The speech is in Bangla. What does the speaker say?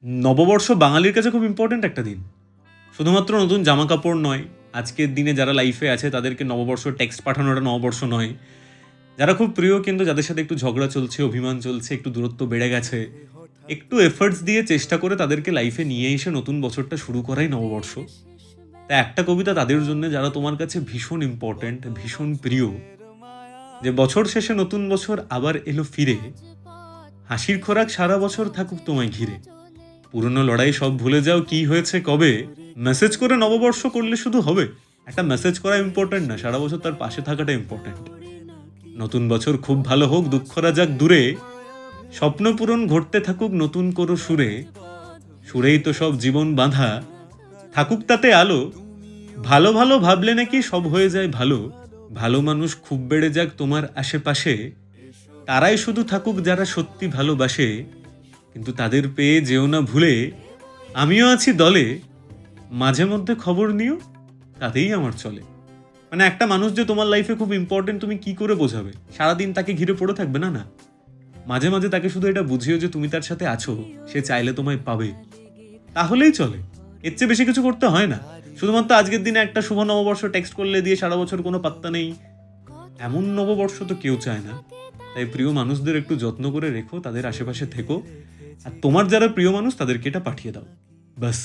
নববর্ষ বাঙালির কাছে খুব ইম্পর্ট্যান্ট একটা দিন। শুধুমাত্র নতুন জামা কাপড় নয়, আজকের দিনে যারা লাইফে আছে তাদেরকে নববর্ষ টেক্সট পাঠানোটা নববর্ষ নয়। যারা খুব প্রিয় কিন্তু যাদের সাথে একটু ঝগড়া চলছে, অভিমান চলছে, একটু দূরত্ব বেড়ে গেছে, একটু এফর্টস দিয়ে চেষ্টা করে তাদেরকে লাইফে নিয়ে এসে নতুন বছরটা শুরু করাই নববর্ষ। তা একটা কবিতা তাদের জন্য যারা তোমার কাছে ভীষণ ইম্পর্ট্যান্ট, ভীষণ প্রিয়, যে বছর শেষে নতুন বছর আবার এলো ফিরে, হাসির খোরাক সারা বছর থাকুক তোমায় ঘিরে, পুরনো লড়াই সব ভুলে যাও কি হয়েছে কবে, মেসেজ করে নববর্ষ করলে শুধু হবে? একটা মেসেজ করা ইম্পর্টেন্ট না, সারা বছর তার পাশে থাকাটা ইম্পর্টেন্ট। নতুন বছর খুব ভালো হোক, দুঃখরা যাক দূরে, স্বপ্ন পূরণ ঘটতে থাকুক নতুন করো সুরে, সুরেই তো সব জীবন বাঁধা, থাকুক তাতে আলো, ভালো ভালো ভাবলে নাকি সব হয়ে যায় ভালো, ভালো মানুষ খুব বেড়ে যাক তোমার আশেপাশে, তারাই শুধু থাকুক যারা সত্যি ভালোবাসে, কিন্তু তাদের পেয়ে যেও না ভুলে, আমিও আছি দলে, মাঝে মধ্যে খবর নিও, তাতেই আমার চলে। মানে একটা মানুষ যে তোমার লাইফে খুব ইম্পর্টেন্ট, তুমি কি করে বোঝাবে? সারাদিন তাকে ঘিরে পড়ে থাকবে না না, মাঝে মাঝে তাকে শুধু এটা বুঝিও যে তুমি তার সাথে আছো, সে চাইলে তোমায় পাবে, তাহলেই চলে। এর চেয়ে বেশি কিছু করতে হয় না। শুধুমাত্র আজকের দিনে একটা শুভ নববর্ষ টেক্সট করলে দিয়ে সারা বছর কোনো পাত্তা নেই, এমন নববর্ষ তো কেউ চায় না। তাই প্রিয় মানুষদের একটু যত্ন করে রেখো, তাদের আশেপাশে থেকো, আর তোমার যারা প্রিয় মানুষ তাদেরকে এটা পাঠিয়ে দাও, বাস।